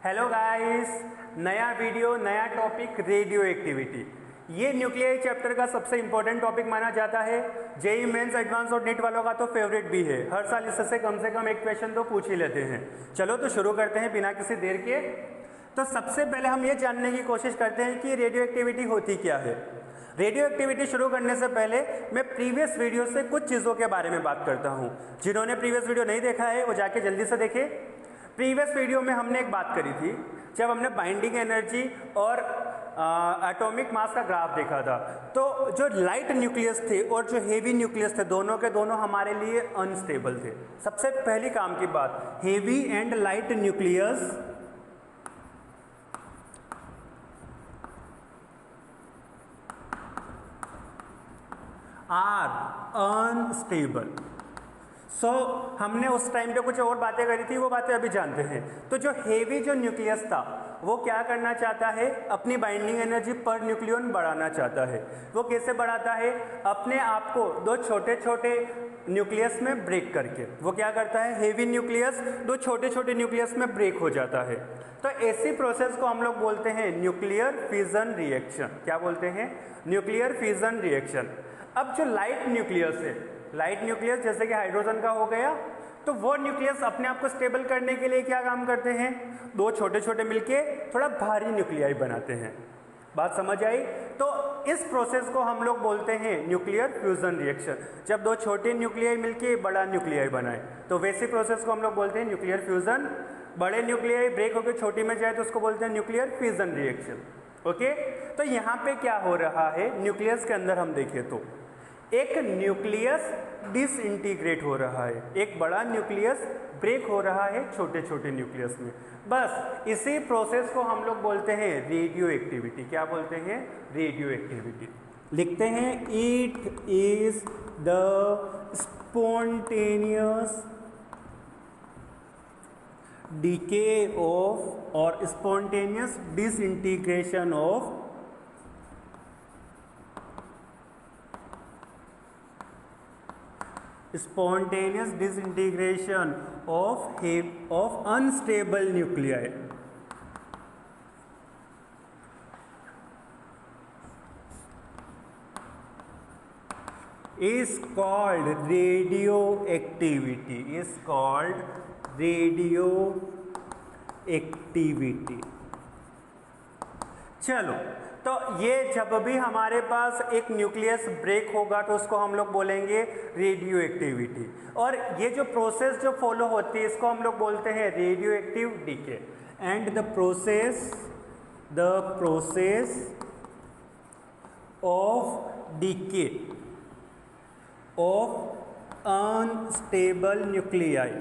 Hello guys, नया video नया topic radio activity. ये न्यूक्लियर चैप्टर का सबसे इंपॉर्टेंट टॉपिक माना जाता है। जेई मेंस एडवांस और नेट वालों का तो फेवरेट भी है। हर साल इससे से कम एक क्वेश्चन तो पूछ ही लेते हैं। चलो तो शुरू करते हैं बिना किसी देर के। तो सबसे पहले हम ये जानने की कोशिश करते हैं कि रेडियो एक्टिविटी होती क्या है। रेडियो एक्टिविटी शुरू करने से पहले मैं प्रीवियस वीडियो से कुछ चीज़ों के बारे में बात करता हूँ। जिन्होंने प्रीवियस वीडियो नहीं देखा है वो जाके जल्दी से देखे। प्रीवियस वीडियो में हमने एक बात करी थी जब हमने बाइंडिंग एनर्जी और एटॉमिक मास का ग्राफ देखा था। तो जो लाइट न्यूक्लियस थे और जो हेवी न्यूक्लियस थे दोनों के दोनों हमारे लिए अनस्टेबल थे। सबसे पहली काम की बात, heavy and light nucleus are unstable. हमने उस टाइम पे कुछ और बातें करी थी, वो बातें अभी जानते हैं। तो जो हेवी जो न्यूक्लियस था वो क्या करना चाहता है, अपनी बाइंडिंग एनर्जी पर न्यूक्लियन बढ़ाना चाहता है। वो कैसे बढ़ाता है, अपने आप को दो छोटे छोटे न्यूक्लियस में ब्रेक करके। वो क्या करता है, हेवी न्यूक्लियस दो छोटे छोटे न्यूक्लियस में ब्रेक हो जाता है। तो ऐसी प्रोसेस को हम लोग बोलते हैं न्यूक्लियर फिजन रिएक्शन। क्या बोलते हैं, न्यूक्लियर फिजन रिएक्शन। अब जो लाइट न्यूक्लियस है, लाइट न्यूक्लियस जैसे कि हाइड्रोजन का हो गया, तो वो न्यूक्लियस अपने आप को स्टेबल करने के लिए क्या काम करते हैं, दो छोटे छोटे मिलके थोड़ा भारी न्यूक्लियाई बनाते हैं। बात समझ आई। तो इस प्रोसेस को हम लोग बोलते हैं न्यूक्लियर फ्यूजन रिएक्शन। जब दो छोटे न्यूक्लियाई मिलके बड़ा न्यूक्लियाई बनाए तो वैसी प्रोसेस को हम लोग बोलते हैं न्यूक्लियर फ्यूजन। बड़े न्यूक्लियाई ब्रेक होकर छोटी में जाए तो उसको बोलते हैं न्यूक्लियर फिजन रिएक्शन। ओके, तो यहाँ पे क्या हो रहा है, न्यूक्लियस के अंदर हम देखें तो एक न्यूक्लियस डिसइंटीग्रेट हो रहा है, एक बड़ा न्यूक्लियस ब्रेक हो रहा है छोटे छोटे न्यूक्लियस में। बस इसी प्रोसेस को हम लोग बोलते हैं रेडियो एक्टिविटी। क्या बोलते हैं, रेडियो एक्टिविटी। लिखते हैं, it is the spontaneous decay of और spontaneous disintegration of spontaneous disintegration of unstable nuclei is called radioactivity, is called radioactivity। चलो, तो ये जब भी हमारे पास एक न्यूक्लियस ब्रेक होगा तो उसको हम लोग बोलेंगे रेडियो एक्टिविटी। और ये जो प्रोसेस जो फॉलो होती है इसको हम लोग बोलते हैं radioactive decay. And the process of decay of unstable nuclei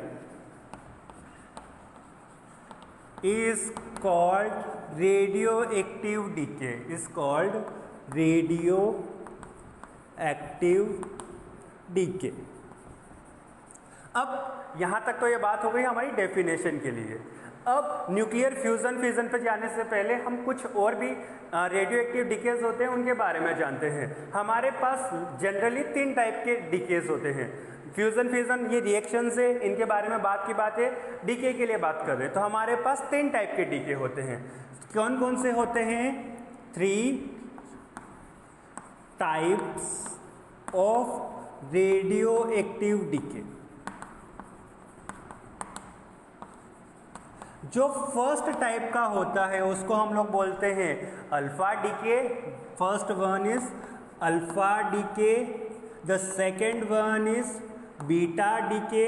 is called radioactive decay, is called radioactive decay। अब यहां तक तो ये बात हो गई हमारी डेफिनेशन के लिए। अब न्यूक्लियर फ्यूजन फिजन पे जाने से पहले हम कुछ और भी रेडियो एक्टिव डिकेज होते हैं उनके बारे में जानते हैं। हमारे पास जनरली 3 टाइप के डिकेज होते हैं। फ्यूजन फिजन ये रिएक्शन से, इनके बारे में बात की बात है, डीके के लिए बात कर रहे हैं। तो हमारे पास 3 टाइप के डीके होते हैं। कौन कौन से होते हैं, 3 types of radioactive decay. जो फर्स्ट टाइप का होता है उसको हम लोग बोलते हैं alpha decay. First one is alpha decay, the second one is beta decay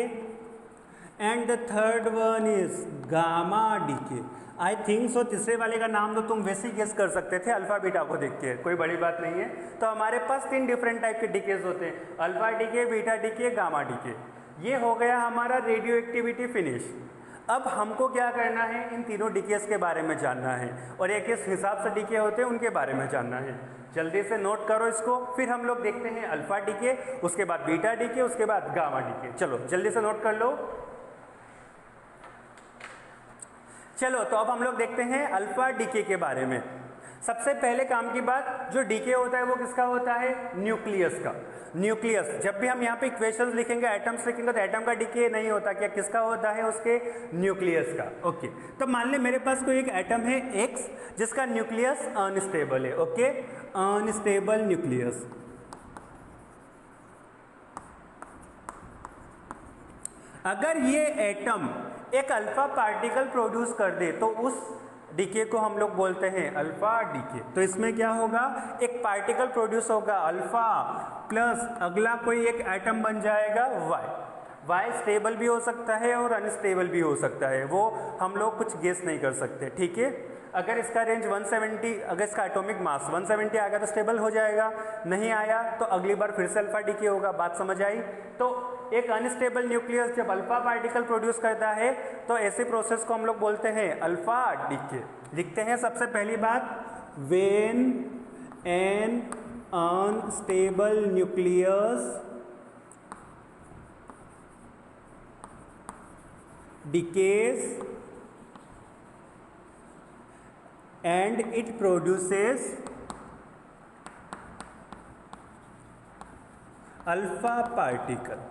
and the third one is gamma decay. I think so तीसरे वाले का नाम तो तुम वैसे ही गेस कर सकते थे अल्फा बीटा को देख के, कोई बड़ी बात नहीं है। तो हमारे पास 3 डिफरेंट टाइप के डीकेज होते हैं, alpha decay, beta decay, gamma decay. ये हो गया हमारा रेडियो एक्टिविटी फिनिश। अब हमको क्या करना है, इन तीनों डीकेज के बारे में जानना है और एक इस हिसाब से डीके होते हैं उनके बारे में जानना है। जल्दी से नोट करो इसको। फिर हम लोग देखते हैं अल्फा डीके, उसके बाद बीटा डीके, उसके बाद गामा डीके। चलो जल्दी से नोट कर लो। चलो तो अब हम लोग देखते हैं अल्फा डीके के बारे में। सबसे पहले काम की बात, जो डीके होता है वो किसका होता है? न्यूक्लियस का। न्यूक्लियस, जब भी हम यहाँ पे इक्वेशंस लिखेंगे, एटम्स लिखेंगे, तो एटम का डीके नहीं होता, क्या किसका होता है? उसके न्यूक्लियस का। ओके, तो मान ले मेरे पास कोई एक एटम है X जिसका न्यूक्लियस अनस्टेबल है। Okay, unstable nucleus. अगर ये एटम एक अल्फा पार्टिकल प्रोड्यूस कर दे तो उस डीके को हम लोग बोलते हैं अल्फा डीके। तो इसमें क्या होगा? एक पार्टिकल प्रोड्यूस होगा अल्फा, प्लस अगला कोई एक एटम बन जाएगा वाई। वाई स्टेबल भी हो सकता है और अनस्टेबल भी हो सकता है, वो हम लोग कुछ गेस नहीं कर सकते। ठीक है, अगर इसका रेंज 170, अगर इसका एटॉमिक मास 170 आ गया तो स्टेबल हो जाएगा, नहीं आया तो अगली बार फिर से अल्फा डीके होगा। बात समझ आई? तो एक अनस्टेबल न्यूक्लियस जब अल्फा पार्टिकल प्रोड्यूस करता है तो ऐसे प्रोसेस को हम लोग बोलते हैं अल्फा डीके। लिखते हैं सबसे पहली बात, when an unstable nucleus decays and it produces alpha particle.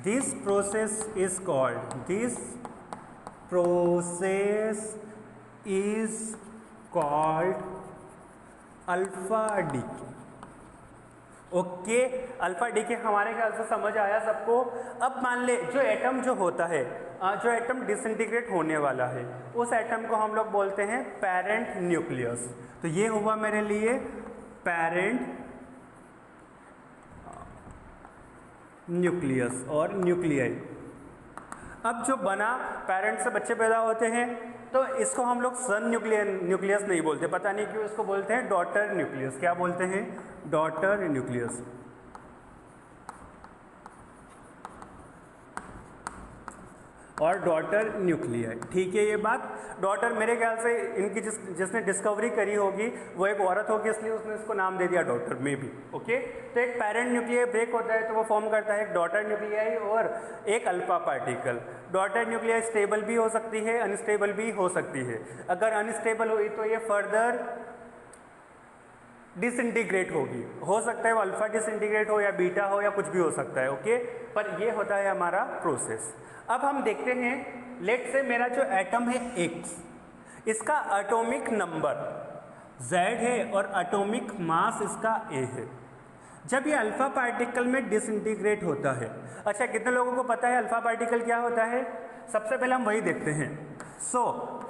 This process is called alpha decay. Okay, alpha decay हमारे ख्याल से समझ आया सबको। अब मान ले जो एटम जो होता है, जो एटम डिसइंटीग्रेट होने वाला है, उस एटम को हम लोग बोलते हैं पेरेंट न्यूक्लियस। तो ये हुआ मेरे लिए पेरेंट न्यूक्लियस और न्यूक्लियाई। अब जो बना, पेरेंट से बच्चे पैदा होते हैं, तो इसको हम लोग सन न्यूक्लियस नहीं बोलते, पता नहीं क्यों इसको बोलते हैं डॉटर न्यूक्लियस। क्या बोलते हैं? Daughter nucleus. और डॉटर न्यूक्लियाई। ठीक है, ये बात डॉटर मेरे ख्याल से इनकी जिसने डिस्कवरी करी होगी वो एक औरत होगी, इसलिए उसने इसको नाम दे दिया डॉटर में भी। ओके, तो एक पेरेंट न्यूक्लियाई ब्रेक होता है तो वो फॉर्म करता है एक डॉटर न्यूक्लियाई और एक alpha particle. Daughter nuclei stable भी हो सकती है, अनस्टेबल भी हो सकती है। अगर अनस्टेबल हुई तो ये फर्दर डिसइंटीग्रेट होगी, हो सकता है वो अल्फा डिसइंटीग्रेट हो या बीटा हो या कुछ भी हो सकता है। ओके, पर ये होता है हमारा प्रोसेस। अब हम देखते हैं, लेट से मेरा जो एटम है X, इसका एटॉमिक नंबर Z है और एटॉमिक मास इसका A है। जब ये अल्फा पार्टिकल में डिसइंटीग्रेट होता है, अच्छा कितने लोगों को पता है अल्फा पार्टिकल क्या होता है? सबसे पहले हम वही देखते हैं। So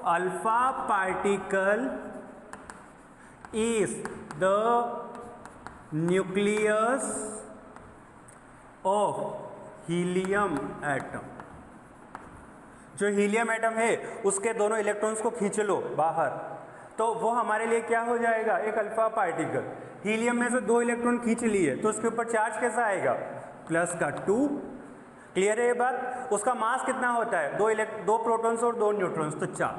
alpha particle is the nucleus of helium atom. जो हीलियम एटम है उसके दोनों इलेक्ट्रॉन्स को खींच लो बाहर, तो वो हमारे लिए क्या हो जाएगा? एक अल्फा पार्टिकल। हीलियम में से 2 इलेक्ट्रॉन खींच लिए तो उसके ऊपर चार्ज कैसा आएगा? +2। क्लियर है ये बात? उसका मास कितना होता है? 2 प्रोटॉन्स और 2 न्यूट्रॉन्स, तो 4।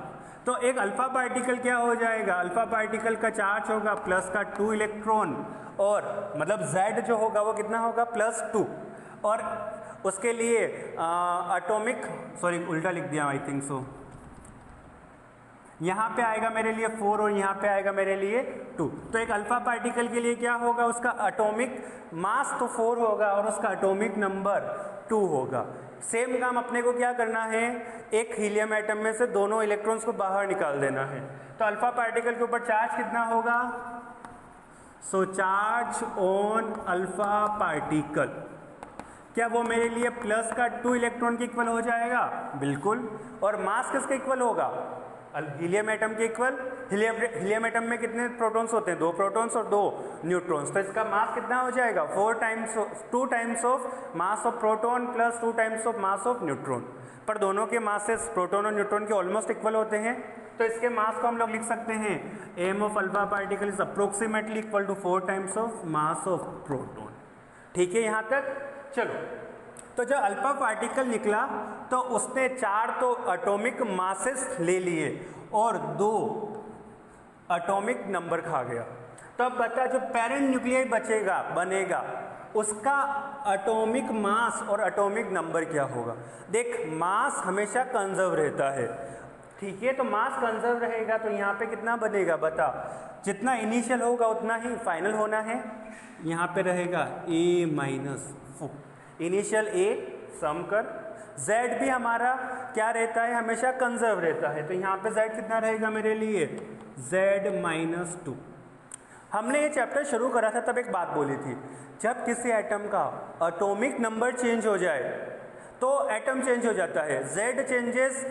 तो एक अल्फा पार्टिकल क्या हो जाएगा? अल्फा पार्टिकल का चार्ज होगा +2 इलेक्ट्रॉन, और मतलब Z जो होगा वो कितना होगा? +2। और उसके लिए एटॉमिक, सॉरी उल्टा लिख दिया, आई थिंक सो, यहाँ पे आएगा मेरे लिए 4 और यहाँ पे आएगा मेरे लिए 2। तो एक अल्फा पार्टिकल के लिए क्या होगा? उसका एटॉमिक मास तो 4 होगा और उसका एटॉमिक नंबर 2 होगा। सेम काम अपने को क्या करना है? एक हीलियम एटम में से दोनों इलेक्ट्रॉन्स को बाहर निकाल देना है। तो अल्फा पार्टिकल के ऊपर चार्ज कितना होगा? सो चार्ज ऑन अल्फा पार्टिकल, क्या वो मेरे लिए +2 इलेक्ट्रॉन के इक्वल हो जाएगा? बिल्कुल। और मास किसके इक्वल होगा? हीलियम एटम के इक्वल। हीलियम एटम में कितने प्रोटॉन्स होते हैं? 2 प्रोटॉन्स और 2 न्यूट्रॉन्स। तो इसका मास कितना हो जाएगा? 2 times of mass of proton plus 2 times of mass of neutron. पर दोनों के मासेस प्रोटॉन और न्यूट्रॉन के ऑलमोस्ट इक्वल होते हैं, तो इसके मास को हम लोग लिख सकते हैं M of alpha particle is approximately equal to 4 times of mass of proton. ठीक है यहाँ तक? चलो, तो जब अल्फा पार्टिकल निकला तो उसने 4 तो एटॉमिक मासेस ले लिए और 2 एटॉमिक नंबर खा गया। तो अब बता, जो पेरेंट न्यूक्लियाई बनेगा उसका एटॉमिक मास और एटॉमिक नंबर क्या होगा? देख, मास हमेशा कंजर्व रहता है, ठीक है, तो मास कंजर्व रहेगा तो यहाँ पे कितना बनेगा बता, जितना इनिशियल होगा उतना ही फाइनल होना है। यहाँ पे रहेगा a माइनस इनिशियल a सम कर, z भी हमारा क्या रहता है, हमेशा कंजर्व रहता है, तो यहाँ पे z कितना रहेगा मेरे लिए, z माइनस 2। हमने ये चैप्टर शुरू करा था तब एक बात बोली थी, जब किसी एटम का एटॉमिक नंबर चेंज हो जाए तो एटम चेंज हो जाता है, z चेंजेस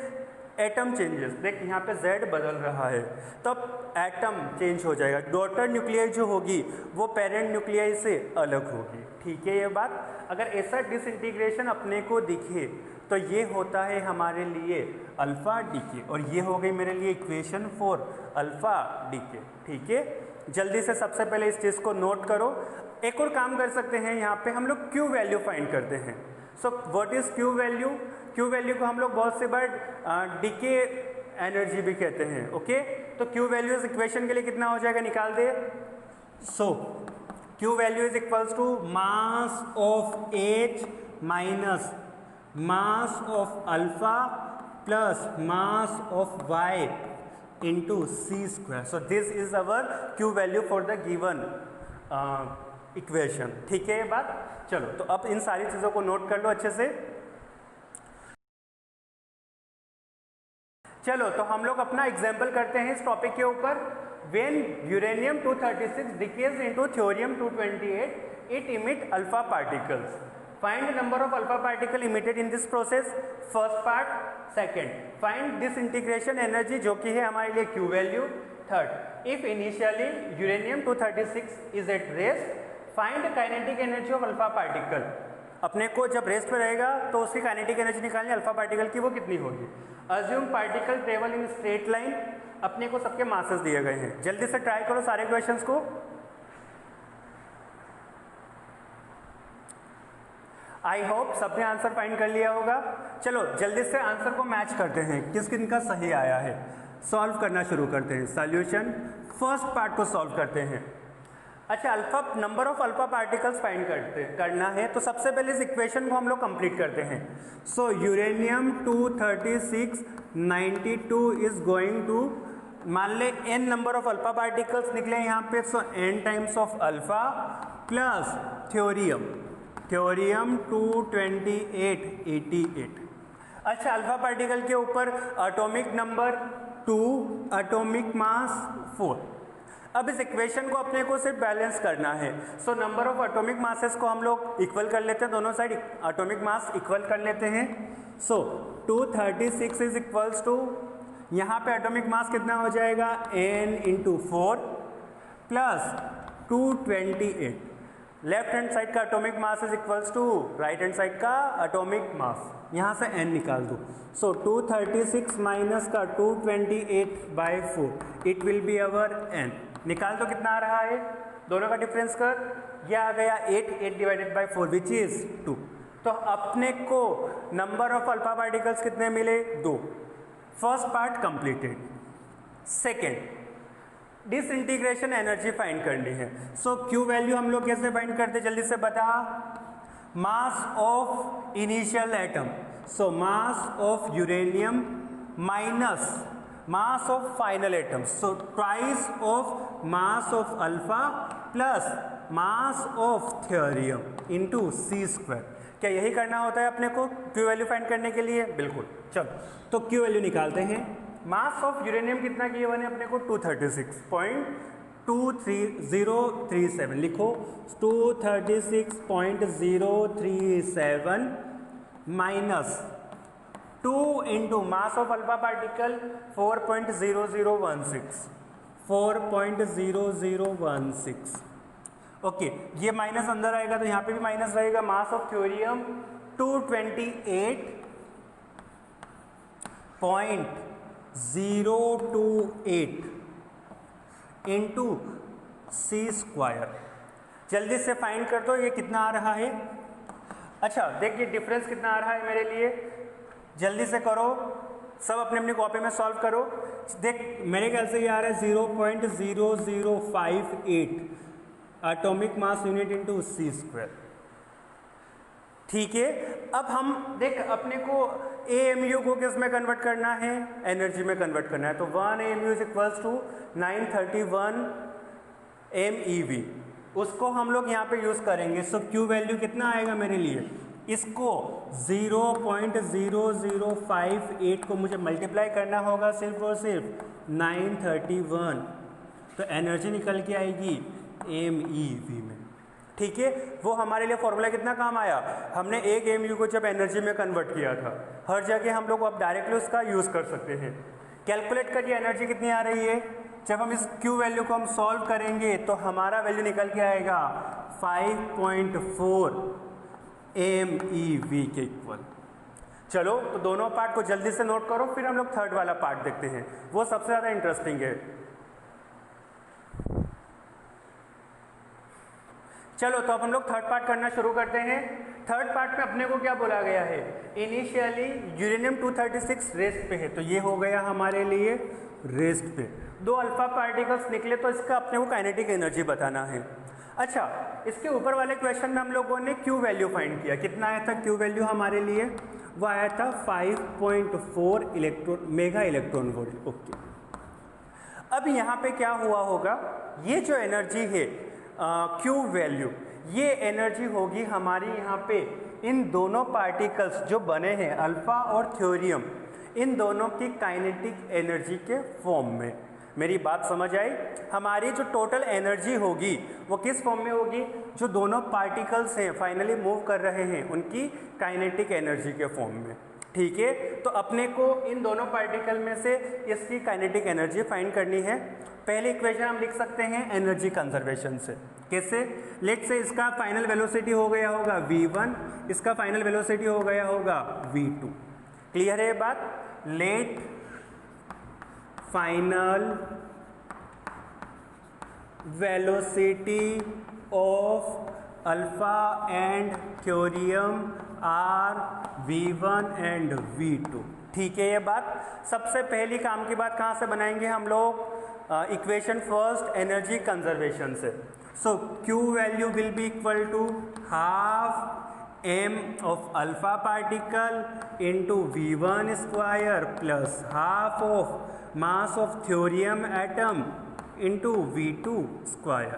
एटम चेंजेस। देख यहाँ पे z बदल रहा है तब एटम चेंज हो जाएगा, डॉटर न्यूक्लियाई जो होगी वो पेरेंट न्यूक्लियाई से अलग होगी। ठीक है ये बात, अगर ऐसा डिसइंटीग्रेशन अपने को दिखे तो ये होता है हमारे लिए अल्फा डीके, और ये हो गई मेरे लिए इक्वेशन फॉर अल्फा डीके। ठीक है, जल्दी से सबसे पहले इस चीज़ को नोट करो। एक और काम कर सकते हैं, यहाँ पे हम लोग क्यू वैल्यू फाइंड करते हैं। So what is Q value, Q value को हम लोग बहुत से बार डीके एनर्जी भी कहते हैं। ओके, तो क्यू वैल्यू इस इक्वेशन के लिए कितना हो जाएगा, निकाल दे। So Q value is equals to mass of H minus mass of alpha plus mass of Y into C square. So this is our Q value for the given equation. ठीक है ये बात, चलो तो अब इन सारी चीज़ों को नोट कर लो अच्छे से। चलो तो हम लोग अपना एग्जाम्पल करते हैं इस टॉपिक के ऊपर। When uranium 236 decays into thorium 228 it emit alpha particles. Find number of alpha particle emitted in this process. First part, second find disintegration energy जो कि है हमारे लिए Q value. Third, if initially uranium 236 is at rest find kinetic energy of alpha particle. अपने को जब rest पे रहेगा तो उसकी काइनेटिक एनर्जी निकालनी अल्फा पार्टिकल की, वो कितनी होगी। Assume particle travel in straight line, अपने को सबके मासेस दिए गए हैं। जल्दी से ट्राई करो सारे क्वेश्चंस को। आई होप सबने आंसर फाइंड कर लिया होगा। चलो जल्दी से आंसर को मैच करते हैं, किस किन का सही आया है। सॉल्व करना शुरू करते हैं। सॉल्यूशन, फर्स्ट पार्ट को सॉल्व करते हैं। अच्छा, alpha number of alpha particles find करना है, तो सबसे पहले इस इक्वेशन को हम लोग कंप्लीट करते हैं। सो यूरेनियम 236 92 इज गोइंग टू, मान ले n number of alpha particles निकले यहाँ पे, सो n times of alpha plus thorium 228 88। अच्छा, अल्फा पार्टिकल के ऊपर एटॉमिक नंबर 2, एटॉमिक मास 4। अब इस इक्वेशन को अपने को सिर्फ बैलेंस करना है। So number of atomic masses को हम लोग इक्वल कर लेते हैं, दोनों साइड एटॉमिक मास इक्वल कर लेते हैं। सो 236 इज इक्वल्स टू, यहाँ पे एटॉमिक मास कितना हो जाएगा, n into 4 plus 228। Left hand side का atomic mass is equals to right hand side का एटॉमिक मास, यहाँ से n निकाल दो। सो 236 माइनस का 228/4 it will be our n। निकाल तो कितना आ रहा है, दोनों का डिफरेंस कर, यह आ गया 8 डिवाइडेड बाई 4 विच इज 2। तो अपने को नंबर ऑफ अल्फा पार्टिकल्स कितने मिले, 2। First part completed. Second, disintegration energy find करनी है। सो क्यू वैल्यू हम लोग कैसे फाइंड करते, जल्दी से बता। Mass of initial atom, so mass of uranium minus mass of final atom, so twice of mass of alpha plus mass of thorium into C square. क्या यही करना होता है अपने को क्यू वैल्यू फाइंड करने के लिए? बिल्कुल। चलो तो क्यू वैल्यू निकालते हैं। मास ऑफ यूरेनियम कितना गिवन है अपने को, 236.23037। लिखो 236.037 minus 2 into mass of alpha particle 4.0016। Okay, ये माइनस अंदर आएगा तो यहाँ पे भी माइनस रहेगा। Mass of thorium 228.028 into C square. जल्दी से फाइंड कर दो ये कितना आ रहा है। अच्छा देखिए डिफरेंस कितना आ रहा है मेरे लिए, जल्दी से करो, सब अपने अपनी कॉपी में सॉल्व करो। देख मेरे ख्याल से ये आ रहा है 0.0058 एटॉमिक मास यूनिट इंटू सी स्क्वायर। ठीक है। अब हम देख अपने को AMU को किस में कन्वर्ट करना है, एनर्जी में कन्वर्ट करना है। तो 1 AMU is equals to 931 MeV, उसको हम लोग यहाँ पे यूज करेंगे। सो Q वैल्यू कितना आएगा मेरे लिए, इसको 0.0058 को मुझे मल्टीप्लाई करना होगा सिर्फ और सिर्फ 931, तो एनर्जी निकल के आएगी MeV में। ठीक है, वो हमारे लिए फॉर्मूला कितना काम आया, हमने एक MU को जब एनर्जी में कन्वर्ट किया था, हर जगह हम लोग अब डायरेक्टली उसका यूज कर सकते हैं। कैलकुलेट करिए एनर्जी कितनी आ रही है, जब हम इस Q वैल्यू को हम सॉल्व करेंगे तो हमारा वैल्यू निकल के आएगा 5.4 MeV के इक्वल। चलो तो दोनों पार्ट को जल्दी से नोट करो, फिर हम लोग थर्ड वाला पार्ट देखते हैं, वो सबसे ज़्यादा इंटरेस्टिंग है। चलो तो अब हम लोग थर्ड पार्ट करना शुरू करते हैं। थर्ड पार्ट में अपने को क्या बोला गया है, इनिशियली यूरेनियम 236 रेस्ट पे है, तो ये हो गया हमारे लिए रेस्ट पे। दो अल्फा पार्टिकल्स निकले तो इसका अपने को काइनेटिक एनर्जी बताना है। अच्छा, इसके ऊपर वाले क्वेश्चन में हम लोगों ने Q वैल्यू फाइंड किया, कितना आया था Q वैल्यू हमारे लिए, वो आया था 5.4 मेगा इलेक्ट्रॉन वोल्ट। ओके, अब यहाँ पे क्या हुआ होगा, ये जो एनर्जी है Q वैल्यू, ये एनर्जी होगी हमारी यहाँ पे इन दोनों पार्टिकल्स जो बने हैं अल्फा और थ्योरियम, इन दोनों की काइनेटिक एनर्जी के फॉर्म में। मेरी बात समझ आई, हमारी जो टोटल एनर्जी होगी वो किस फॉर्म में होगी, जो दोनों पार्टिकल्स हैं फाइनली मूव कर रहे हैं उनकी काइनेटिक एनर्जी के फॉर्म में। ठीक है, तो अपने को इन दोनों पार्टिकल में से इसकी काइनेटिक एनर्जी फाइंड करनी है। पहले इक्वेशन हम लिख सकते हैं एनर्जी कंजर्वेशन से। कैसे, लेट से इसका फाइनल वेलोसिटी हो गया होगा v1, इसका फाइनल वेलोसिटी हो गया होगा v2। क्लियर है ये बात, let final velocity of alpha and thorium are v1 and v2। ठीक है ये बात। सबसे पहली काम की बात कहाँ से बनाएंगे हम लोग, इक्वेशन फर्स्ट एनर्जी कंजर्वेशन से। So Q value will be equal to half m of alpha particle into v1 square plus half of mass of thorium atom into v2 square.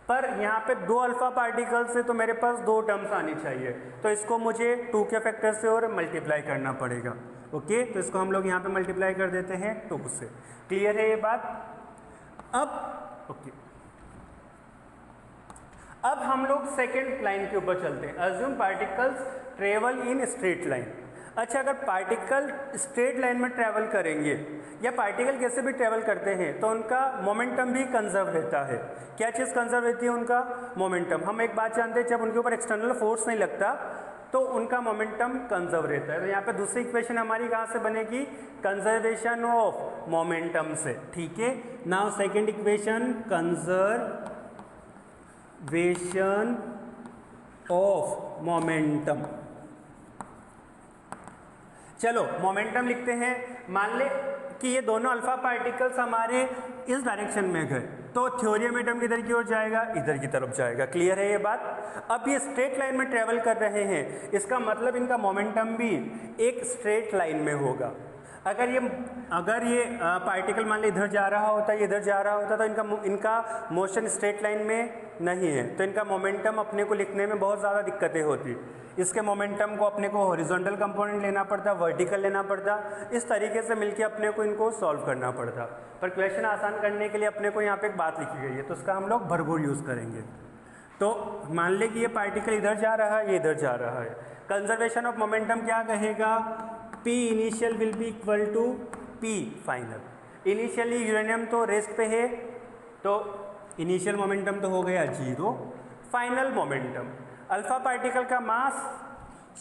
पर यहाँ पे दो अल्फा पार्टिकल से तो मेरे पास दो terms आनी चाहिए, तो इसको मुझे 2 के फैक्टर से और मल्टीप्लाई करना पड़ेगा। ओके, तो इसको हम लोग यहाँ पे मल्टीप्लाई कर देते हैं 2 से। क्लियर है ये बात। अब ओके, अब हम लोग सेकेंड लाइन के ऊपर चलते हैं। Assume particles travel in straight line. अच्छा, अगर पार्टिकल स्ट्रेट लाइन में ट्रैवल करेंगे या पार्टिकल कैसे भी ट्रैवल करते हैं तो उनका मोमेंटम भी कंजर्व रहता है। क्या चीज़ कंजर्व रहती है, उनका मोमेंटम। हम एक बात जानते हैं, जब उनके ऊपर एक्सटर्नल फोर्स नहीं लगता तो उनका मोमेंटम कंजर्व रहता है। तो यहाँ पे दूसरी इक्वेशन हमारी कहाँ से बनेगी, कंजर्वेशन ऑफ मोमेंटम से। ठीक है, now second equation conservation of momentum. चलो मोमेंटम लिखते हैं। मान ले कि ये दोनों अल्फा पार्टिकल्स हमारे इस डायरेक्शन में गए तो थ्योरियम एटम किधर की ओर जाएगा, इधर की तरफ जाएगा। क्लियर है ये बात। अब ये स्ट्रेट लाइन में ट्रेवल कर रहे हैं, इसका मतलब इनका मोमेंटम भी एक स्ट्रेट लाइन में होगा। अगर ये पार्टिकल मान ली इधर जा रहा होता, ये इधर जा रहा होता, तो इनका मोशन स्ट्रेट लाइन में नहीं है, तो इनका मोमेंटम अपने को लिखने में बहुत ज़्यादा दिक्कतें होती। इसके मोमेंटम को अपने को हॉरिजॉन्टल कंपोनेंट लेना पड़ता, वर्टिकल लेना पड़ता, इस तरीके से मिलके अपने को इनको सॉल्व करना पड़ता। पर क्वेश्चन आसान करने के लिए अपने को यहाँ पे एक बात लिखी गई है, तो उसका हम लोग भरपूर यूज़ करेंगे। तो मान ले कि ये पार्टिकल इधर जा रहा है, ये इधर जा रहा है। कंजर्वेशन ऑफ मोमेंटम क्या कहेगा, P initial will be equal to P final. Initially uranium तो रेस्ट पे है, तो इनिशियल मोमेंटम तो हो गया 0। फाइनल मोमेंटम अल्फा पार्टिकल का mass,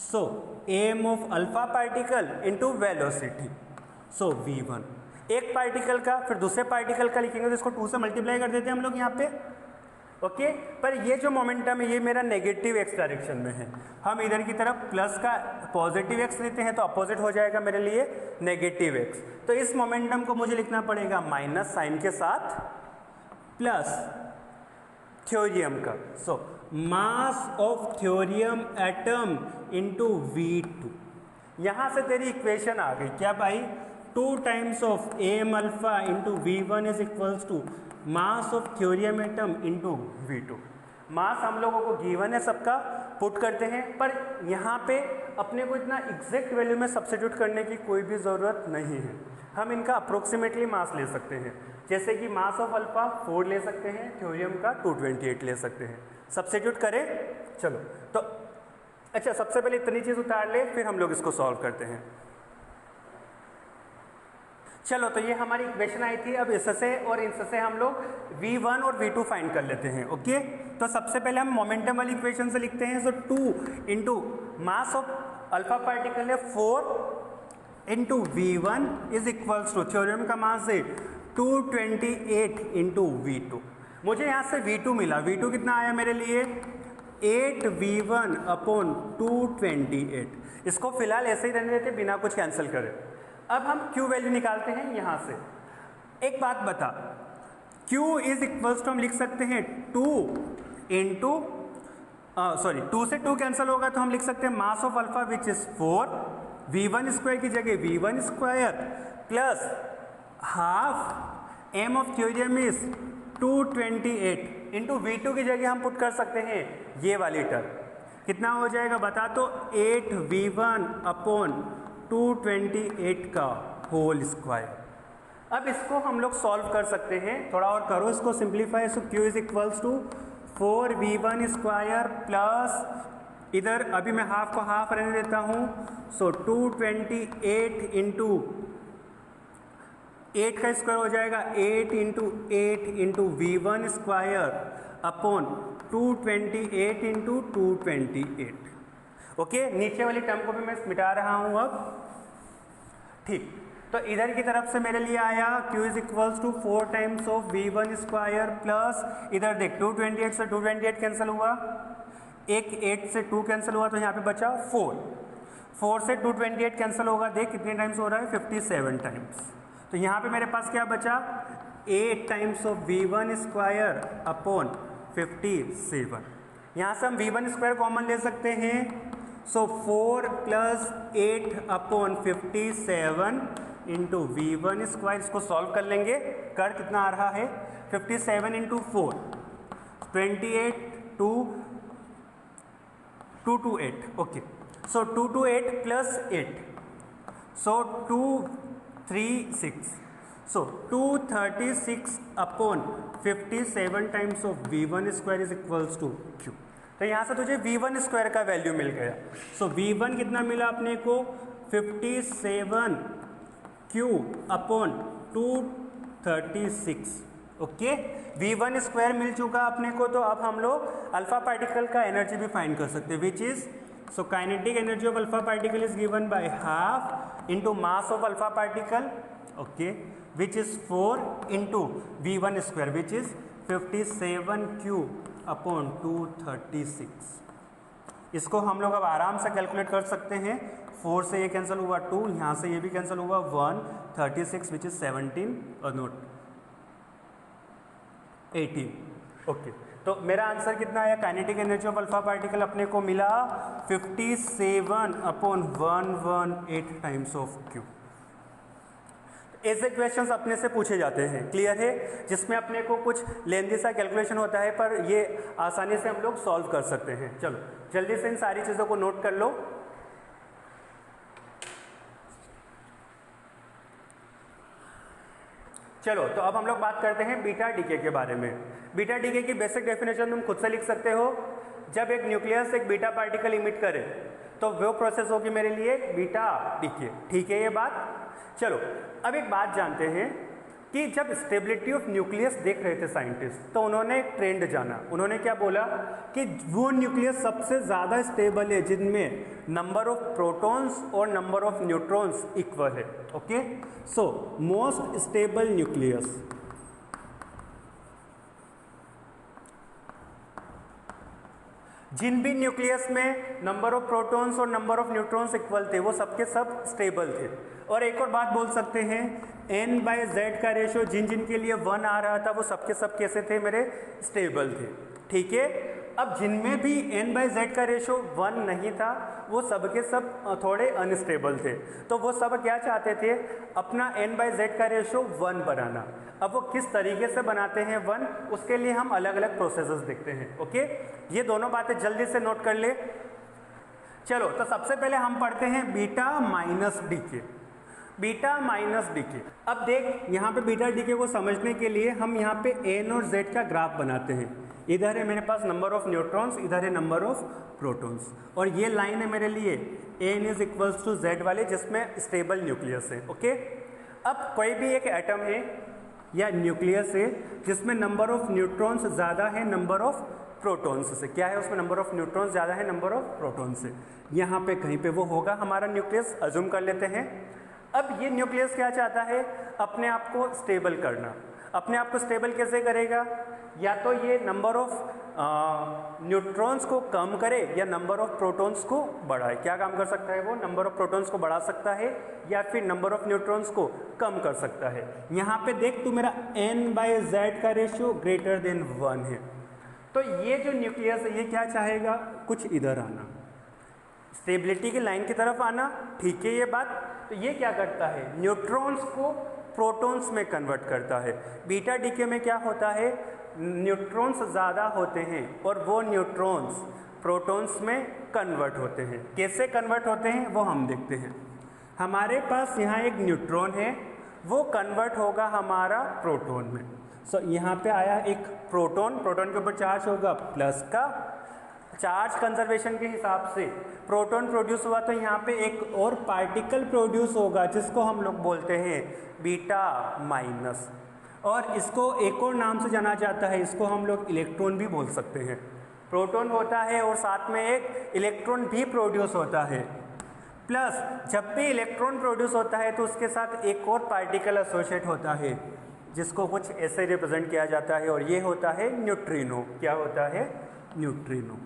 so m of alpha particle into velocity, so v1। एक पार्टिकल का फिर दूसरे पार्टिकल का लिखेंगे तो इसको 2 से मल्टीप्लाई कर देते हैं हम लोग यहाँ पे। ओके, पर ये जो मोमेंटम है ये मेरा नेगेटिव एक्स डायरेक्शन में है। हम इधर की तरफ प्लस का पॉजिटिव एक्स लेते हैं तो अपोजिट हो जाएगा मेरे लिए नेगेटिव एक्स। तो इस मोमेंटम को मुझे लिखना पड़ेगा माइनस साइन के साथ प्लस थ्योरियम का। So mass of thorium atom into V2। यहाँ से तेरी इक्वेशन आ गई क्या भाई, 2 times of M alpha into V1 is equals to mass of thorium atom into V2। मास हम लोगों को गिवन है सबका, पुट करते हैं, पर यहाँ पे अपने को इतना एग्जैक्ट वैल्यू में सब्स्टिट्यूट करने की कोई भी ज़रूरत नहीं है। हम इनका अप्रोक्सीमेटली मास ले सकते हैं, जैसे कि मास ऑफ अल्फा 4 ले सकते हैं, थ्योरियम का 228 ले सकते हैं। सब्स्टिट्यूट करें, चलो। तो अच्छा, सबसे पहले इतनी चीज़ उतार ले, फिर हम लोग इसको सॉल्व करते हैं। चलो, तो ये हमारी इक्वेशन आई थी। अब इससे और इनसे हम लोग V1 और V2 फाइंड कर लेते हैं। ओके, तो सबसे पहले हम मोमेंटम वाली इक्वेशन से लिखते हैं। So 2 into mass of alpha particle है 4 into V1 is equals to, thorium का मास है 228 इंटू V2। मुझे यहाँ से V2 मिला। V2 कितना आया मेरे लिए, 8V1 अपॉन 228। इसको फिलहाल ऐसे ही रहने देते बिना कुछ कैंसिल करे। अब हम Q वैल्यू निकालते हैं यहाँ से। एक बात बता, Q इज इक्वल्स टू हम लिख सकते हैं 2 इंटू सॉरी 2 से 2 कैंसिल होगा तो हम लिख सकते हैं mass of alpha which is 4, V1 square की जगह V1 square plus half M of thorium is 228 into V2 की जगह हम पुट कर सकते हैं ये वाली टर्म। कितना हो जाएगा बता तो, 8V1 अपॉन 228 का होल स्क्वायर। अब इसको हम लोग सॉल्व कर सकते हैं, थोड़ा और करो इसको simplify. So Q is equals to 4V1 square plus इधर अभी मैं हाफ को हाफ रहने देता हूँ। सो 228 इंटू 8 का स्क्वायर हो जाएगा 8 into V1 square upon 228 into 228। Okay, नीचे वाली टर्म को भी मैं मिटा रहा हूँ अब। ठीक, तो इधर की तरफ से मेरे लिए आया Q is equals to 4 times of V1 square plus इधर देख 228 से 228 कैंसिल हुआ, एक 8 से 2 कैंसिल हुआ तो यहाँ पे बचा 4 से 228 कैंसिल होगा, देख कितने टाइम्स हो रहा है 57 टाइम्स। तो यहाँ पे मेरे पास क्या बचा, 8 times of V1 square upon 57। यहाँ से हम V1 स्क्वायर कॉमन ले सकते हैं। So 4 plus 8 upon 57 into V1 square, इसको सॉल्व कर लेंगे। कर कितना आ रहा है 57 into 4 28 228। Okay, so 228 plus 8 so 236, so 236 upon 57 times of V1 square is equals to Q। तो यहाँ से तुझे V1 स्क्वायर का वैल्यू मिल गया। सो V1 कितना मिला अपने को 57 Q upon 236। Okay, V1 square मिल चुका अपने को। तो अब हम लोग अल्फा पार्टिकल का एनर्जी भी फाइंड कर सकते हैं, which is so kinetic energy of alpha particle is given by half into mass of alpha particle, okay, which is 4 into V1 square which is 57Q upon 236। इसको हम लोग अब आराम से कैलकुलेट कर सकते हैं। 4 से ये कैंसिल हुआ 2, यहाँ से ये भी कैंसिल हुआ 1, 36 विच इज 17 और नोट 18। ओके, तो मेरा आंसर कितना आया, kinetic energy of alpha particle अपने को मिला 57 अपॉन 118 टाइम्स ऑफ Q। ऐसे क्वेश्चंस अपने से पूछे जाते हैं, क्लियर है, जिसमें अपने को कुछ लेंदी सा कैलकुलेशन होता है पर ये आसानी से हम लोग सॉल्व कर सकते हैं। चलो जल्दी से इन सारी चीज़ों को नोट कर लो। चलो, तो अब हम लोग बात करते हैं बीटा डीके के बारे में। बीटा डीके की बेसिक डेफिनेशन तुम खुद से लिख सकते हो। जब एक न्यूक्लियस एक बीटा पार्टिकल इमिट करे तो वो प्रोसेस होगी मेरे लिए बीटा डीके। ठीक है ये बात। चलो अब एक बात जानते हैं कि जब स्टेबिलिटी ऑफ न्यूक्लियस देख रहे थे साइंटिस्ट तो उन्होंने एक ट्रेंड जाना। उन्होंने क्या बोला कि वो न्यूक्लियस सबसे ज़्यादा स्टेबल है जिनमें नंबर ऑफ प्रोटॉन्स और नंबर ऑफ न्यूट्रॉन्स इक्वल है। Okay, so most stable nucleus, जिन भी न्यूक्लियस में नंबर ऑफ प्रोटॉन्स और नंबर ऑफ न्यूट्रॉन्स इक्वल थे वो सबके सब स्टेबल थे। और एक और बात बोल सकते हैं, n/z का रेशियो जिन जिन के लिए 1 आ रहा था वो सबके सब कैसे थे मेरे, स्टेबल थे। ठीक है, अब जिनमें भी n/z का रेशो 1 नहीं था वो सब के सब थोड़े अनस्टेबल थे, तो वो सब क्या चाहते थे, अपना n/z का रेशो 1 बनाना। अब वो किस तरीके से बनाते हैं 1, उसके लिए हम अलग अलग प्रोसेसेस देखते हैं। ओके, ये दोनों बातें जल्दी से नोट कर ले। चलो, तो सबसे पहले हम पढ़ते हैं beta minus decay. Beta minus decay, अब देख यहाँ पे बीटा डीके को समझने के लिए हम यहाँ पे n और z का ग्राफ बनाते हैं। इधर है मेरे पास नंबर ऑफ न्यूट्रॉन्स, इधर है नंबर ऑफ प्रोटॉन्स, और ये लाइन है मेरे लिए n is equals to z वाले, जिसमें स्टेबल न्यूक्लियस है। ओके, अब कोई भी एक एटम है या न्यूक्लियस है जिसमें नंबर ऑफ न्यूट्रॉन्स ज़्यादा है नंबर ऑफ प्रोटॉन्स से, क्या है उसमें नंबर ऑफ न्यूट्रॉन्स ज़्यादा है नंबर ऑफ प्रोटॉन्स से, यहाँ पे कहीं पे वो होगा हमारा न्यूक्लियस, अज्यूम कर लेते हैं। अब ये न्यूक्लियस क्या चाहता है, अपने आप को स्टेबल करना। अपने आप को स्टेबल कैसे करेगा, या तो ये नंबर ऑफ न्यूट्रॉन्स को कम करे या नंबर ऑफ प्रोटॉन्स को बढ़ाए। क्या काम कर सकता है वो, नंबर ऑफ प्रोटॉन्स को बढ़ा सकता है या फिर नंबर ऑफ न्यूट्रॉन्स को कम कर सकता है। यहाँ पे देख तू, मेरा n/z का रेशियो ग्रेटर देन 1 है, तो ये जो न्यूक्लियस है ये क्या चाहेगा, कुछ इधर आना, स्टेबिलिटी की लाइन की तरफ आना। ठीक है ये बात, तो ये क्या करता है, न्यूट्रॉन्स को प्रोटॉन्स में कन्वर्ट करता है। बीटा डीके में क्या होता है, न्यूट्रॉन्स ज़्यादा होते हैं और वो न्यूट्रॉन्स प्रोटॉन्स में कन्वर्ट होते हैं। कैसे कन्वर्ट होते हैं वो हम देखते हैं। हमारे पास यहाँ एक न्यूट्रॉन है, वो कन्वर्ट होगा हमारा प्रोटॉन में। सो यहाँ पे आया एक प्रोटॉन, प्रोटॉन के ऊपर चार्ज होगा प्लस का, चार्ज कंजर्वेशन के हिसाब से प्रोटॉन प्रोड्यूस हुआ, तो यहाँ पे एक और पार्टिकल प्रोड्यूस होगा जिसको हम लोग बोलते हैं बीटा माइनस, और इसको एक और नाम से जाना जाता है, इसको हम लोग इलेक्ट्रॉन भी बोल सकते हैं। प्रोटॉन होता है और साथ में एक इलेक्ट्रॉन भी प्रोड्यूस होता है, प्लस जब भी इलेक्ट्रॉन प्रोड्यूस होता है तो उसके साथ एक और पार्टिकल एसोसिएट होता है जिसको कुछ ऐसे रिप्रेजेंट किया जाता है, और ये होता है न्यूट्रिनो। क्या होता है, न्यूट्रिनो।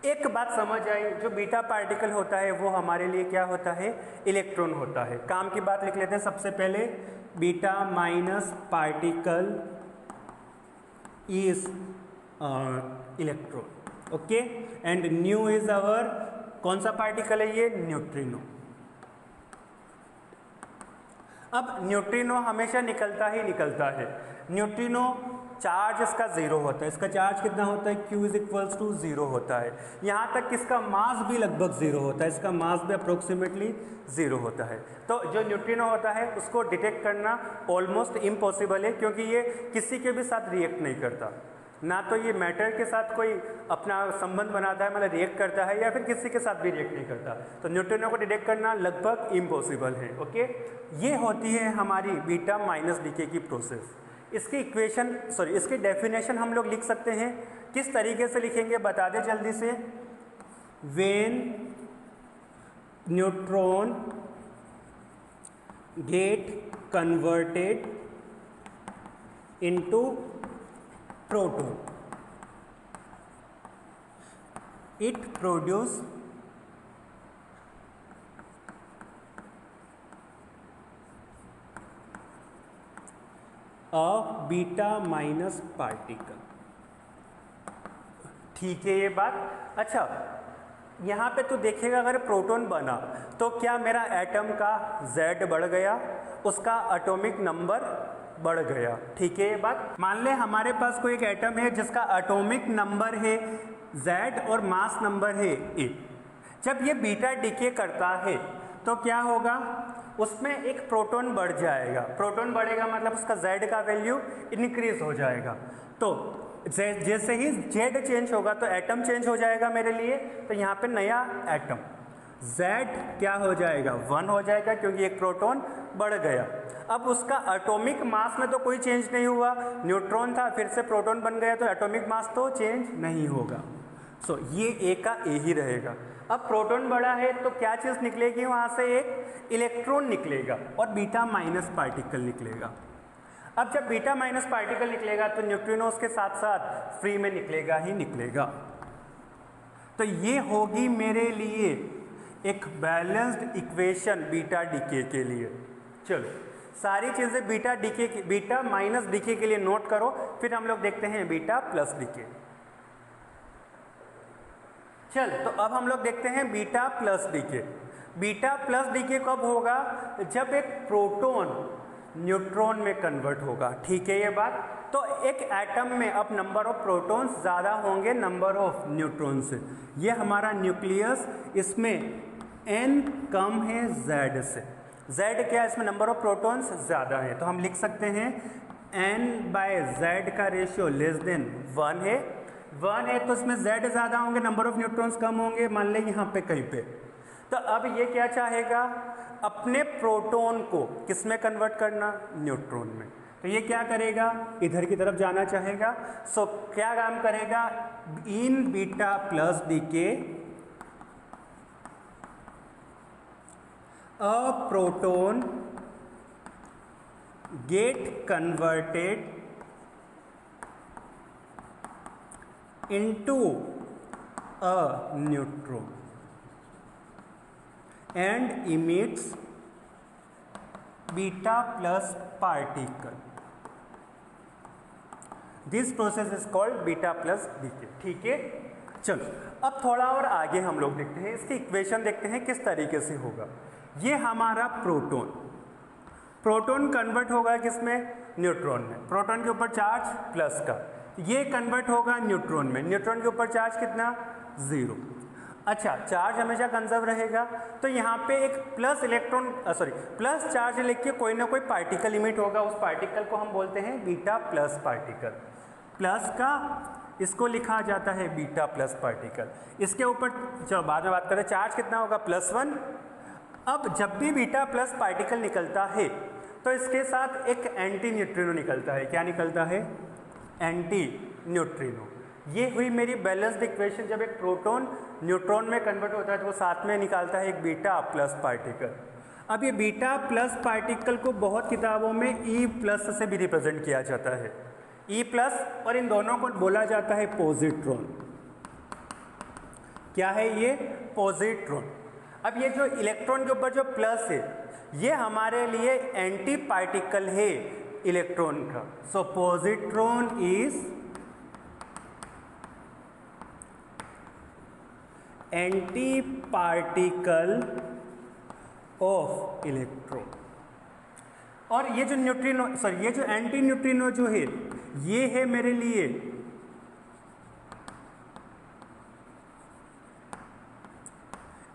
एक बात समझ आई, जो बीटा पार्टिकल होता है वो हमारे लिए क्या होता है, इलेक्ट्रॉन होता है। काम की बात लिख लेते हैं सबसे पहले, beta minus particle is electron. Okay, and new is our, कौन सा पार्टिकल है ये, न्यूट्रिनो। अब न्यूट्रिनो हमेशा निकलता ही निकलता है। न्यूट्रिनो चार्ज इसका 0 होता है, इसका चार्ज कितना होता है, Q इज इक्वल्स टू 0 होता है। यहाँ तक कि इसका मास भी लगभग 0 होता है, इसका मास भी अप्रोक्सीमेटली 0 होता है। तो जो न्यूट्रिनो होता है उसको डिटेक्ट करना ऑलमोस्ट इम्पॉसिबल है, क्योंकि ये किसी के भी साथ रिएक्ट नहीं करता, ना तो ये मैटर के साथ कोई अपना संबंध बनाता है, मतलब रिएक्ट करता है, या फिर किसी के साथ भी रिएक्ट नहीं करता। तो न्यूट्रिनो को डिटेक्ट करना लगभग इम्पॉसिबल है। ओके, ये होती है हमारी बीटा माइनस डीके की प्रोसेस। इसकी इक्वेशन, इसकी डेफिनेशन हम लोग लिख सकते हैं। किस तरीके से लिखेंगे बता दे जल्दी से। When neutron get converted into proton, it produce a beta minus particle. ठीक है ये बात। अच्छा, यहाँ पे तो देखेगा अगर प्रोटॉन बना तो क्या मेरा एटम का Z बढ़ गया, उसका एटॉमिक नंबर बढ़ गया। ठीक है ये बात। मान ले हमारे पास कोई एक एटम है जिसका एटॉमिक नंबर है Z और मास नंबर है A। जब ये बीटा डीके करता है तो क्या होगा, उसमें एक प्रोटॉन बढ़ जाएगा। प्रोटॉन बढ़ेगा मतलब उसका Z का वैल्यू इंक्रीज हो जाएगा। तो जैसे ही Z चेंज होगा तो एटम चेंज हो जाएगा मेरे लिए, तो यहाँ पे नया एटम Z क्या हो जाएगा, 1 हो जाएगा, क्योंकि एक प्रोटॉन बढ़ गया। अब उसका एटॉमिक मास में तो कोई चेंज नहीं हुआ, न्यूट्रॉन था फिर से प्रोटॉन बन गया, तो एटॉमिक मास तो चेंज नहीं होगा। सो ये A का A ही रहेगा। अब प्रोटॉन बड़ा है तो क्या चीज़ निकलेगी, वहाँ से एक इलेक्ट्रॉन निकलेगा और बीटा माइनस पार्टिकल निकलेगा। अब जब बीटा माइनस पार्टिकल निकलेगा तो न्यूट्रिनो उसके साथ साथ फ्री में निकलेगा ही निकलेगा। तो ये होगी मेरे लिए एक बैलेंस्ड इक्वेशन बीटा डीके के लिए। चलो सारी चीज़ें beta decay, beta minus decay के लिए नोट करो, फिर हम लोग देखते हैं बीटा प्लस डीके। चल, तो अब हम लोग देखते हैं beta plus decay. Beta plus decay कब होगा? जब एक प्रोटॉन न्यूट्रॉन में कन्वर्ट होगा। ठीक है ये बात? तो एक एटम में अब नंबर ऑफ प्रोटॉन्स ज़्यादा होंगे नंबर ऑफ न्यूट्रॉन से। ये हमारा न्यूक्लियस, इसमें n कम है z से। z क्या है? इसमें नंबर ऑफ प्रोटॉन्स ज़्यादा है, तो हम लिख सकते हैं n/z का रेशियो लेस देन 1 है। 1 है तो इसमें z ज़्यादा होंगे, नंबर ऑफ न्यूट्रॉन्स कम होंगे, मान लें यहाँ पे कहीं पे। तो अब ये क्या चाहेगा? अपने प्रोटॉन को किस में कन्वर्ट करना? न्यूट्रॉन में। तो ये क्या करेगा? इधर की तरफ जाना चाहेगा। सो क्या काम करेगा? In beta plus decay a proton get converted into a neutron and emits beta plus particle. This process is called beta plus decay. ठीक है, चलो अब थोड़ा और आगे हम लोग देखते हैं, इसकी इक्वेशन देखते हैं किस तरीके से होगा। ये हमारा प्रोटॉन, प्रोटॉन कन्वर्ट होगा किसमें? न्यूट्रॉन में। प्रोटॉन के ऊपर चार्ज प्लस का, ये कन्वर्ट होगा न्यूट्रॉन में। न्यूट्रॉन के ऊपर चार्ज कितना? 0। अच्छा, चार्ज हमेशा कंजर्व रहेगा, तो यहाँ पे एक प्लस इलेक्ट्रॉन प्लस चार्ज लेके कोई ना कोई पार्टिकल इमिट होगा। उस पार्टिकल को हम बोलते हैं बीटा प्लस पार्टिकल। प्लस का इसको लिखा जाता है बीटा प्लस पार्टिकल। इसके ऊपर चलो बाद में बात करें। चार्ज कितना होगा? +1। अब जब भी बीटा प्लस पार्टिकल निकलता है तो इसके साथ एक एंटी न्यूट्रिनो निकलता है। क्या निकलता है? Anti neutrino. ये हुई मेरी बैलेंस्ड इक्वेशन। जब एक प्रोटॉन न्यूट्रॉन में कन्वर्ट होता है तो वो साथ में निकालता है एक बीटा प्लस पार्टिकल। अब ये बीटा प्लस पार्टिकल को बहुत किताबों में E+ से भी रिप्रेजेंट किया जाता है। E+, और इन दोनों को बोला जाता है पॉजिट्रॉन। क्या है ये? पॉजिट्रॉन। अब ये जो इलेक्ट्रॉन के ऊपर जो प्लस है, ये हमारे लिए एंटी पार्टिकल है इलेक्ट्रॉन का। So positron is anti particle of electron. और ये जो न्यूट्रिनो ये जो एंटी न्यूट्रिनो जो है, ये है मेरे लिए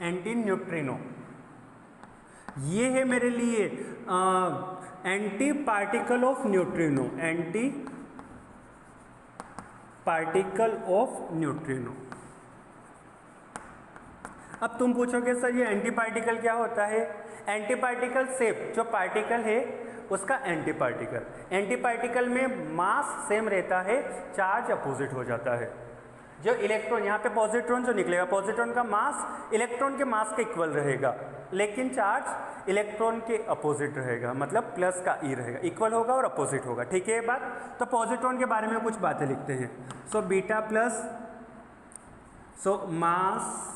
एंटी न्यूट्रिनो। ये है मेरे लिए anti particle of neutrino, anti particle of neutrino. अब तुम पूछोगे सर ये एंटी पार्टिकल क्या होता है? एंटी पार्टिकल सेम जो पार्टिकल है उसका एंटी पार्टिकल। एंटी पार्टिकल में मास सेम रहता है, चार्ज अपोजिट हो जाता है। जो इलेक्ट्रॉन, यहाँ पे पॉजिट्रॉन जो निकलेगा, पॉजिट्रॉन का मास इलेक्ट्रॉन के मास के इक्वल रहेगा, लेकिन चार्ज इलेक्ट्रॉन के अपोजिट रहेगा, मतलब प्लस का ई रहेगा, इक्वल होगा और अपोजिट होगा। ठीक है ये बात? तो पॉजिट्रॉन के बारे में कुछ बातें लिखते हैं। So beta plus, so mass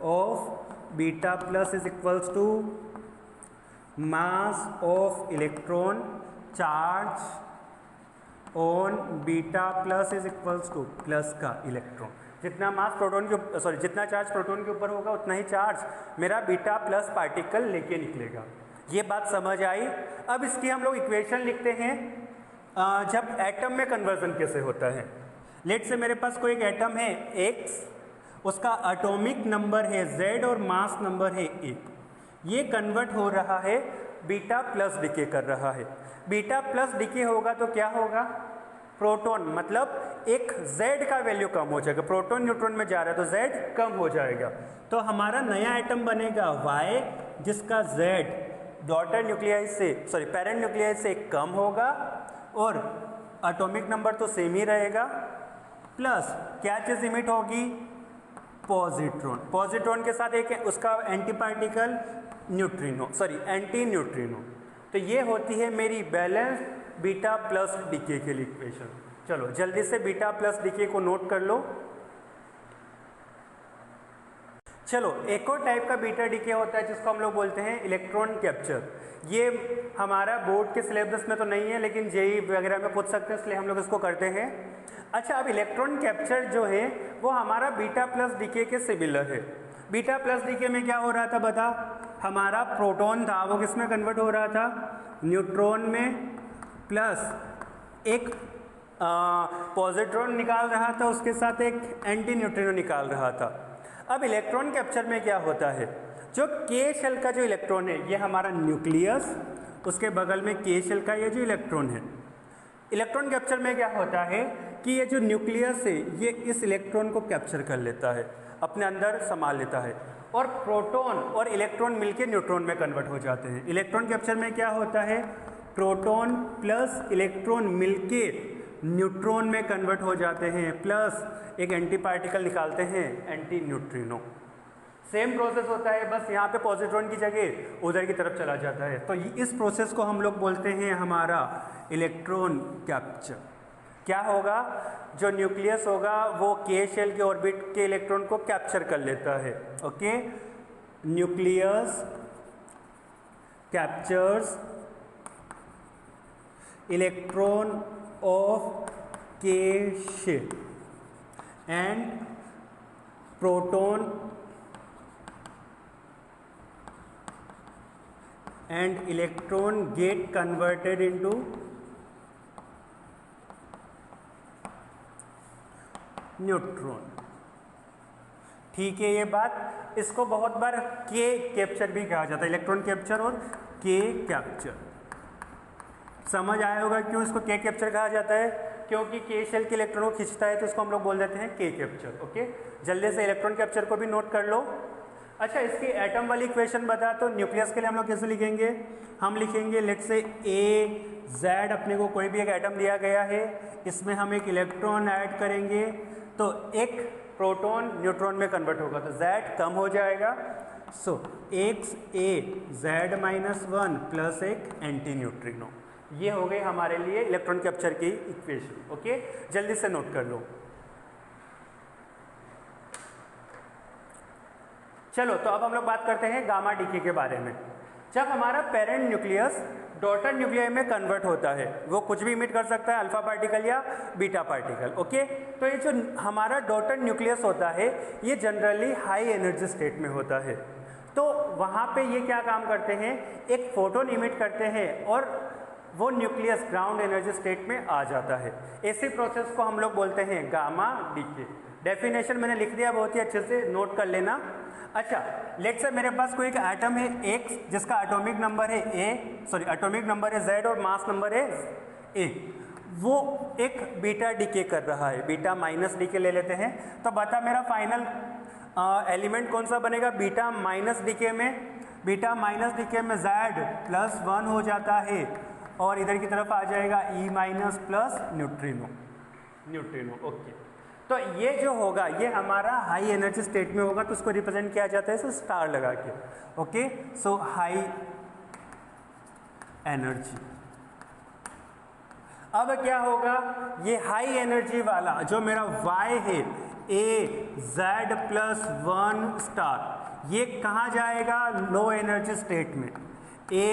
of beta plus is equals to mass of electron charge on beta plus is equals to plus का इलेक्ट्रॉन। जितना मास प्रोटॉन के जितना चार्ज प्रोटॉन के ऊपर होगा उतना ही चार्ज मेरा बीटा प्लस पार्टिकल लेके निकलेगा। ये बात समझ आई? अब इसकी हम लोग इक्वेशन लिखते हैं जब एटम में कन्वर्जन कैसे होता है। लेट से मेरे पास कोई एक एटम है X, उसका एटॉमिक नंबर है Z और मास नंबर है A। ये कन्वर्ट हो रहा है, बीटा प्लस डिके कर रहा है। बीटा प्लस डिके होगा तो क्या होगा? प्रोटॉन, मतलब एक Z का वैल्यू कम हो जाएगा। प्रोटॉन न्यूट्रॉन में जा रहा है तो Z कम हो जाएगा। तो हमारा नया एटम बनेगा Y, जिसका Z डॉटर न्यूक्लियाई से पेरेंट न्यूक्लियाई से कम होगा और एटॉमिक नंबर तो सेम ही रहेगा। प्लस क्या चीज़ इमिट होगी? पॉजिट्रॉन। पॉजिट्रॉन के साथ एक उसका anti particle neutrino, anti neutrino. तो ये होती है मेरी बैलेंस बीटा प्लस डीके के लिए इक्वेशन। चलो जल्दी से बीटा प्लस डीके को नोट कर लो। चलो एक और टाइप का बीटा डीके होता है जिसको हम लोग बोलते हैं इलेक्ट्रॉन कैप्चर। ये हमारा बोर्ड के सिलेबस में तो नहीं है, लेकिन जेई वगैरह में पूछ सकते हैं, इसलिए हम लोग इसको करते हैं। अच्छा, अब इलेक्ट्रॉन कैप्चर जो है वो हमारा बीटा प्लस डीके के सिमिलर है। बीटा प्लस डीके में क्या हो रहा था बता, हमारा प्रोटॉन था वो किस में कन्वर्ट हो रहा था, न्यूट्रॉन में, प्लस एक पॉजिट्रॉन निकाल रहा था, उसके साथ एक एंटी न्यूट्रिनो निकाल रहा था। अब इलेक्ट्रॉन कैप्चर में क्या होता है, जो के शेल का जो इलेक्ट्रॉन है ये हमारा न्यूक्लियस, उसके बगल में के शेल का ये जो इलेक्ट्रॉन है। इलेक्ट्रॉन कैप्चर में क्या होता है कि ये जो न्यूक्लियस है ये इस इलेक्ट्रॉन को कैप्चर कर लेता है, अपने अंदर समा लेता है, और प्रोटॉन और इलेक्ट्रॉन मिलके न्यूट्रॉन में कन्वर्ट हो जाते हैं। इलेक्ट्रॉन कैप्चर में क्या होता है, प्रोटॉन प्लस इलेक्ट्रॉन मिलके न्यूट्रॉन में कन्वर्ट हो जाते हैं, प्लस एक एंटी पार्टिकल निकालते हैं, एंटी न्यूट्रिनो। सेम प्रोसेस होता है, बस यहाँ पे पॉजिट्रॉन की जगह उधर की तरफ चला जाता है। तो इस प्रोसेस को हम लोग बोलते हैं हमारा इलेक्ट्रॉन कैप्चर। क्या होगा, जो न्यूक्लियस होगा वो के शेल के ऑर्बिट के इलेक्ट्रॉन को कैप्चर कर लेता है। Okay, nucleus captures electron of K shell and proton and electron get converted into neutron. ठीक है ये बात, इसको बहुत बार के कैप्चर भी कहा जाता है, इलेक्ट्रॉन कैप्चर और के कैप्चर। समझ आया होगा क्यों इसको के कैप्चर कहा जाता है, क्योंकि के शेल के इलेक्ट्रॉन को खींचता है, तो इसको हम लोग बोल देते हैं के कैप्चर। ओके, जल्दी से इलेक्ट्रॉन कैप्चर को भी नोट कर लो। अच्छा, इसकी एटम वाली इक्वेशन बता, तो न्यूक्लियस के लिए हम लोग कैसे लिखेंगे, हम लिखेंगे लेट से ए जेड, अपने को कोई भी एक एटम दिया गया है, इसमें हम एक इलेक्ट्रॉन ऐड करेंगे तो एक प्रोटॉन न्यूट्रॉन में कन्वर्ट होगा, तो जेड कम हो जाएगा। सो एक्स ए जेड माइनस 1 प्लस एक एंटी न्यूट्रिनो। ये हो गई हमारे लिए इलेक्ट्रॉन कैप्चर की इक्वेशन। ओके, जल्दी से नोट कर लो। चलो, तो अब हम लोग बात करते हैं गामा डीके के बारे में। जब हमारा पेरेंट न्यूक्लियस डॉटर न्यूक्लियस में कन्वर्ट होता है, वो कुछ भी इमिट कर सकता है, अल्फा पार्टिकल या बीटा पार्टिकल। ओके, तो ये जो हमारा डॉटर न्यूक्लियस होता है ये जनरली हाई एनर्जी स्टेट में होता है। तो वहाँ पे ये क्या काम करते हैं, एक फोटोन इमिट करते हैं और वो न्यूक्लियस ग्राउंड एनर्जी स्टेट में आ जाता है। ऐसे प्रोसेस को हम लोग बोलते हैं गामा डीके। डेफिनेशन मैंने लिख दिया, बहुत ही अच्छे से नोट कर लेना। अच्छा, लेट्स से मेरे पास कोई एक एटम है X जिसका एटॉमिक नंबर है एटॉमिक नंबर है Z और मास नंबर है A। वो एक बीटा डीके कर रहा है, बीटा माइनस डीके ले लेते हैं। तो बता मेरा फाइनल एलिमेंट कौन सा बनेगा, बीटा माइनस डीके में। बीटा माइनस डीके में Z प्लस 1 हो जाता है और इधर की तरफ आ जाएगा E minus plus neutrino. Okay, तो ये जो होगा ये हमारा हाई एनर्जी स्टेट में होगा, तो उसको रिप्रेजेंट किया जाता है सो स्टार लगा के। ओके, सो हाई एनर्जी। अब क्या होगा, ये हाई एनर्जी वाला जो मेरा Y है A Z प्लस 1 स्टार, ये कहाँ जाएगा, लो एनर्जी स्टेट में A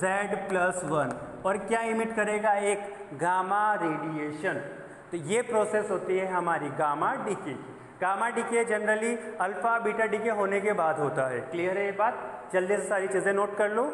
Z प्लस 1, और क्या इमिट करेगा, एक गामा रेडिएशन। तो ये प्रोसेस होती है हमारी गामा डीके की। Gamma decay generally alpha beta decay होने के बाद होता है। क्लियर है ये बात, जल्दी से सारी चीज़ें नोट कर लो।